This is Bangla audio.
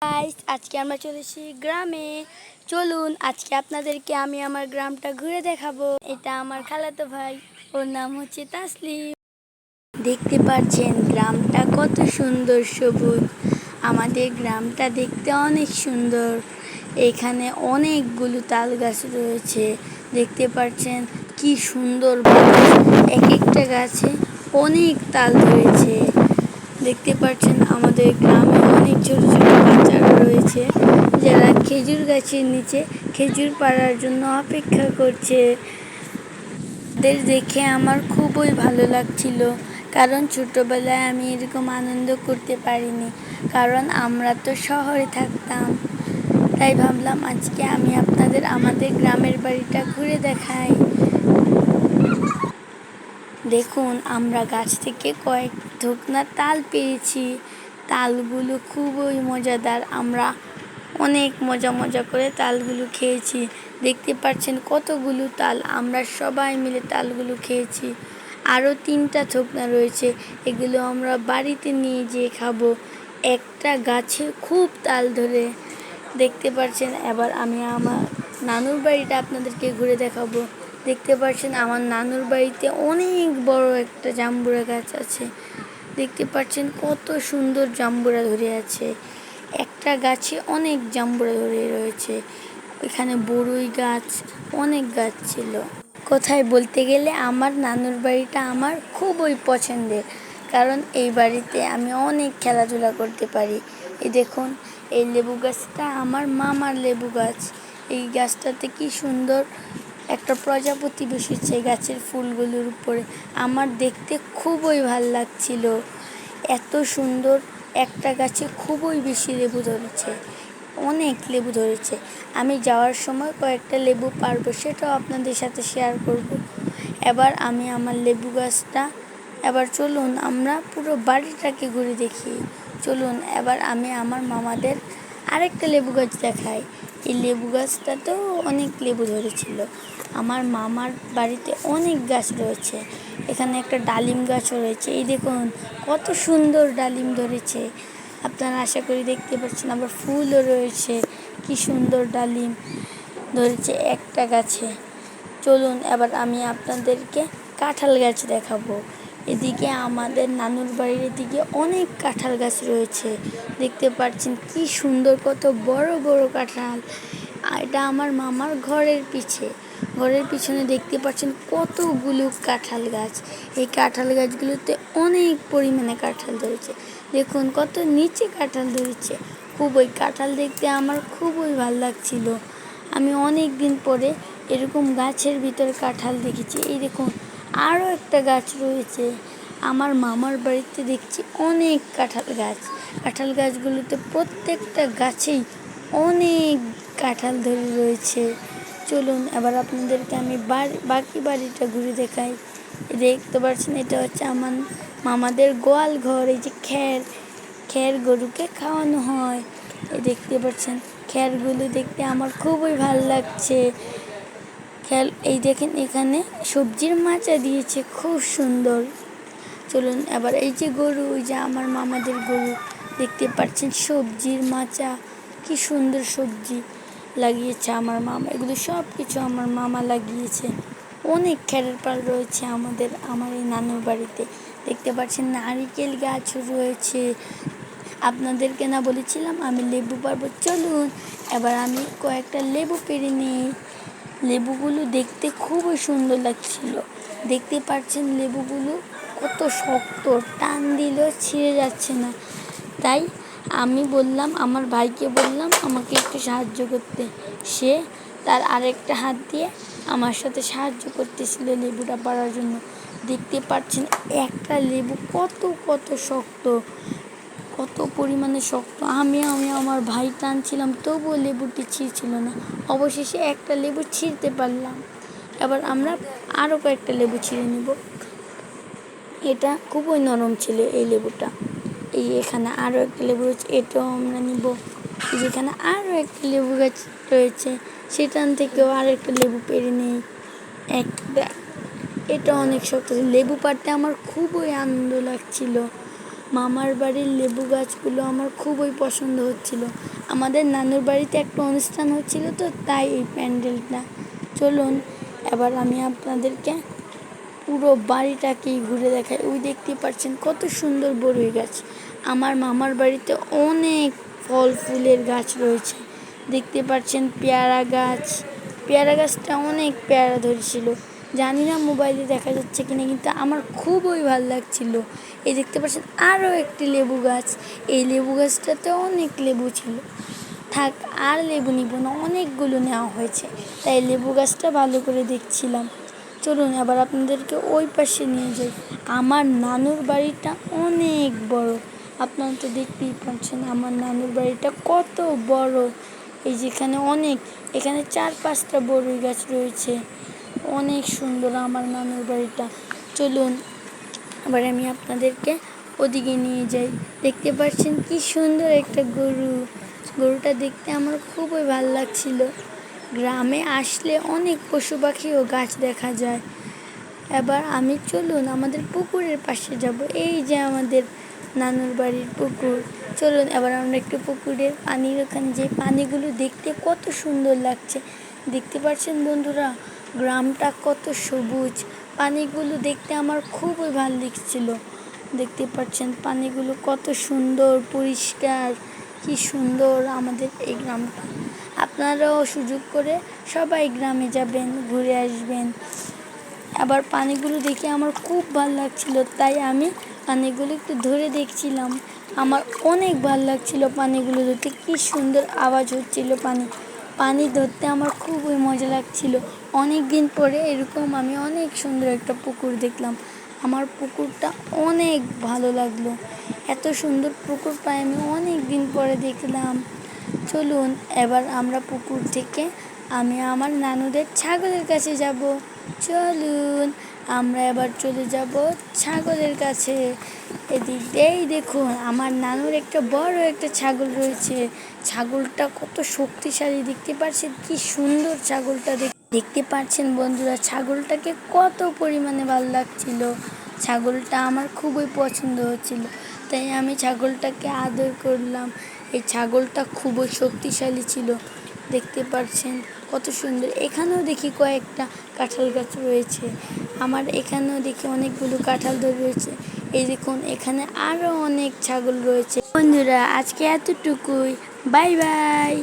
গাইস, আজকে আমরা চলেছি গ্রামে। চলুন আজকে আপনাদেরকে আমি আমার গ্রামটা ঘুরে দেখাবো। এটা আমার খালাতো ভাই, ওর নাম হচ্ছে তাসলিম। দেখতে পাচ্ছেন গ্রামটা কত সুন্দর, সবুজ। আমাদের গ্রামটা দেখতে অনেক সুন্দর। এখানে অনেকগুলো তাল গাছ রয়েছে। দেখতে পাচ্ছেন কি সুন্দর, এক একটা গাছে অনেক তাল ধরেছে। দেখতে পাচ্ছেন আমাদের গ্রামে অনেক ছোট ছোট বাচ্চারা রয়েছে, যারা খেজুর গাছের নিচে খেজুর পাড়ার জন্য অপেক্ষা করছে। ওদের দেখে আমার খুবই ভালো লাগছিল, কারণ ছোটবেলায় আমি এরকম আনন্দ করতে পারিনি, কারণ আমরা তো শহরে থাকতাম। তাই ভাবলাম আজকে আমি আপনাদের আমাদের গ্রামের বাড়িটা ঘুরে দেখাই। দেখুন, আমরা গাছ থেকে কয়েক ধুকনা তাল পেয়েছি। তালগুলো খুবই মজাদার। আমরা অনেক মজা করে তালগুলো খেয়েছি। দেখতে পাচ্ছেন কতগুলো তাল, আমরা সবাই মিলে তালগুলো খেয়েছি। আরও 3টা থোকনা রয়েছে, এগুলো আমরা বাড়িতে নিয়ে যেয়ে খাবো। একটা গাছে খুব তাল ধরে। দেখতে পাচ্ছেন, এবার আমি আমার নানুর বাড়িটা আপনাদেরকে ঘুরে দেখাবো। দেখতে পাচ্ছেন আমার নানুর বাড়িতে অনেক বড় একটা জাম্বুরা গাছ আছে। দেখতে পাচ্ছেন কত সুন্দর জাম্বুরা ধরে আছে। একটা গাছে অনেক জাম্বুরা ধরে রয়েছে। এখানে বড়ই গাছ, অনেক গাছ ছিল। কোথায় বলতে গেলে আমার নানুর বাড়িটা আমার খুবই পছন্দের, কারণ এই বাড়িতে আমি অনেক খেলাধুলা করতে পারি। এই দেখুন, এই লেবু গাছটা আমার মামার লেবু গাছ। এই গাছটাতে কি সুন্দর একটা প্রজাপতি বসেছে গাছের ফুলগুলোর উপরে। আমার দেখতে খুবই ভাল লাগছিল। এত সুন্দর একটা গাছে খুবই বেশি লেবু ধরেছে, অনেক লেবু ধরেছে। আমি যাওয়ার সময় কয়েকটা লেবু পারবো, সেটাও আপনাদের সাথে শেয়ার করব। এবার আমি আমার লেবু গাছটা, এবার চলুন আমরা পুরো বাড়িটাকে ঘুরে দেখি। চলুন এবার আমি আমার মামাদের আরেকটা লেবু গাছ দেখাই। এই লেবু গাছটাতেও অনেক লেবু ধরেছিল। আমার মামার বাড়িতে অনেক গাছ রয়েছে। এখানে একটা ডালিম গাছও রয়েছে। এই দেখুন কত সুন্দর ডালিম ধরেছে, আপনারা আশা করি দেখতে পাচ্ছেন। আবার ফুলও রয়েছে, কি সুন্দর ডালিম ধরেছে একটা গাছে। চলুন এবার আমি আপনাদেরকে কাঁঠাল গাছ দেখাবো। এদিকে আমাদের নানুর বাড়ির এদিকে অনেক কাঁঠাল গাছ রয়েছে। দেখতে পাচ্ছেন কি সুন্দর, কত বড় বড় কাঁঠাল। এটা আমার মামার ঘরের পিছনে দেখতে পাচ্ছেন কতগুলো কাঁঠাল গাছ। এই কাঁঠাল গাছগুলোতে অনেক পরিমাণে কাঁঠাল ধরেছে। দেখুন কত নিচে কাঁঠাল ধরেছে। খুবই কাঁঠাল দেখতে আমার খুবই ভালো লাগছিল। আমি অনেক দিন পরে এরকম গাছের ভিতর কাঁঠাল দেখেছি। এই দেখুন আরও একটা গাছ রয়েছে। আমার মামার বাড়িতে দেখছি অনেক কাঁঠাল গাছ। কাঁঠাল গাছগুলোতে প্রত্যেকটা গাছেই অনেক কাঁঠাল ধরে রয়েছে। চলুন এবার আপনাদেরকে আমি বাকি বাড়িটা ঘুরে দেখাই। দেখতে পাচ্ছেন এটা হচ্ছে আমার মামাদের গোয়াল ঘর। এই যে খ্যার গরুকে খাওয়ানো হয়। এই দেখতে পাচ্ছেন খ্যারগুলো দেখতে আমার খুবই ভালো লাগছে। এই দেখেন এখানে সবজির মাচা দিয়েছে, খুব সুন্দর। চলুন এবার এই যে গরু, ওই যে আমার মামাদের গরু, দেখতে পাচ্ছেন সবজির মাচা, কি সুন্দর সবজি লাগিয়েছে আমার মামা। এগুলো সব কিছু আমার মামা লাগিয়েছে। অনেক খ্যারের পাল রয়েছে আমার এই নানুর বাড়িতে। দেখতে পাচ্ছেন নারিকেল গাছ রয়েছে। আপনাদেরকে না বলেছিলাম আমি লেবু পারবো? চলুন এবার আমি কয়েকটা লেবু পেড়ে নিই। লেবুগুলো দেখতে খুবই সুন্দর লাগছিল। দেখতে পাচ্ছেন লেবুগুলো কত শক্ত, টান দিলেও ছিঁড়ে যাচ্ছে না। তাই আমি বললাম, আমার ভাইকে বললাম আমাকে একটু সাহায্য করতে। সে তার আরেকটা হাত দিয়ে আমার সাথে সাহায্য করতেছিল লেবুটা পাড়ার জন্য। দেখতে পাচ্ছেন একটা লেবু কত শক্ত, কত পরিমাণে শক্ত। আমি আমার ভাই টানছিলাম, তবুও লেবুটি ছিঁড়ছিল না। অবশেষে একটা লেবু ছিঁড়তে পারলাম। এবার আমরা আরও কয়েকটা লেবু ছিঁড়ে নিব। এটা খুবই নরম ছিল এই লেবুটা। এখানে আরও একটা লেবু রয়েছে, এটাও আমরা নিব। যেখানে আরও একটা লেবু গাছ রয়েছে, সেখান থেকেও আরও একটা লেবু পেড়ে নিই। এটা অনেক শক্ত। লেবু পাড়তে আমার খুবই আনন্দ লাগছিল। মামার বাড়ির লেবু গাছগুলো আমার খুবই পছন্দ হচ্ছিল। আমাদের নানুর বাড়িতে একটা অনুষ্ঠান হচ্ছিল, তো তাই এই প্যান্ডেলটা। চলুন এবার আমি আপনাদেরকে পুরো বাড়িটাকেই ঘুরে দেখাই। ওই দেখতে পাচ্ছেন কত সুন্দর বড়ই গাছ। আমার মামার বাড়িতে অনেক ফল ফুলের গাছ রয়েছে। দেখতে পাচ্ছেন পেয়ারা গাছ, পেয়ারা গাছটা অনেক পেয়ারা ধরেছিল। জানি না মোবাইলে দেখা যাচ্ছে কিনা, কিন্তু আমার খুবই ভালো লাগছিল। এই দেখতে পাচ্ছেন আরও একটি লেবু গাছ। এই লেবু গাছটাতে অনেক লেবু ছিল। থাক, আর লেবু নিব না, অনেকগুলো নেওয়া হয়েছে, তাই লেবু গাছটা ভালো করে দেখছিলাম। চলুন এবার আপনাদেরকে ওই পাশে নিয়ে যাই। আমার নানুর বাড়িটা অনেক বড়। আপনারা তো দেখতেই পাচ্ছেন আমার নানুর বাড়িটা কত বড়। এই যেখানে এখানে 4-5টা বড়ই গাছ রয়েছে। অনেক সুন্দর আমার নানুর বাড়িটা। চলুন এবার আমি আপনাদেরকে ওদিকে নিয়ে যাই। দেখতে পাচ্ছেন কি সুন্দর একটা গরুটা দেখতে আমার খুবই ভালো লাগছিল। গ্রামে আসলে অনেক পশু পাখি ও গাছ দেখা যায়। এবার চলুন আমাদের পুকুরের পাশে যাব। এই যে আমাদের নানুর বাড়ির পুকুর। চলুন এবার আমরা একটু পুকুরের পানির ওখানে যে পানিগুলো দেখতে কত সুন্দর লাগছে। দেখতে পাচ্ছেন বন্ধুরা, গ্রামটা কত সবুজ। পানিগুলো দেখতে আমার খুবই ভালো লাগছিল। দেখতে পাচ্ছেন পানিগুলো কত সুন্দর পরিষ্কার, কি সুন্দর আমাদের এই গ্রামটা। আপনারাও সুযোগ করে সবাই গ্রামে যাবেন, ঘুরে আসবেন। আবার পানিগুলো দেখে আমার খুব ভালো লাগছিল, তাই আমি পানিগুলো একটু ধরে দেখছিলাম। আমার অনেক ভালো লাগছিল পানিগুলো ধরতে, কি সুন্দর আওয়াজ হচ্ছিল। পানি ধরতে আমার খুবই মজা লাগছিল। অনেক দিন পরে এরকম আমি অনেক সুন্দর একটা পুকুর দেখলাম। আমার পুকুরটা অনেক ভালো লাগলো। এত সুন্দর পুকুর পাই আমি অনেক দিন পরে দেখলাম। চলুন এবার আমরা পুকুর থেকে আমি আমার নানুদের ছাগলের কাছে যাব। চলুন আমরা এবার চলে যাব ছাগলের কাছে। এদিকেই দেখুন আমার নানুর একটা বড় একটা ছাগল রয়েছে। ছাগলটা কত শক্তিশালী, দেখতে পাচ্ছেন কি সুন্দর ছাগলটা দেখতে পাচ্ছেন বন্ধুরা, ছাগলটাকে কত পরিমাণে ভালো লাগছিল। ছাগলটা আমার খুবই পছন্দ হচ্ছিল, তাই আমি ছাগলটাকে আদর করলাম। এই ছাগলটা খুবই শক্তিশালী ছিল। দেখতে পাচ্ছেন কত সুন্দর। এখানেও দেখি কয়েকটা কাঁঠাল গাছ রয়েছে। আমার এখানেও দেখি অনেকগুলো কাঁঠাল ধরে রয়েছে। এই দেখুন এখানে আরও অনেক ছাগল রয়েছে। বন্ধুরা আজকে এতটুকুই। Bye bye.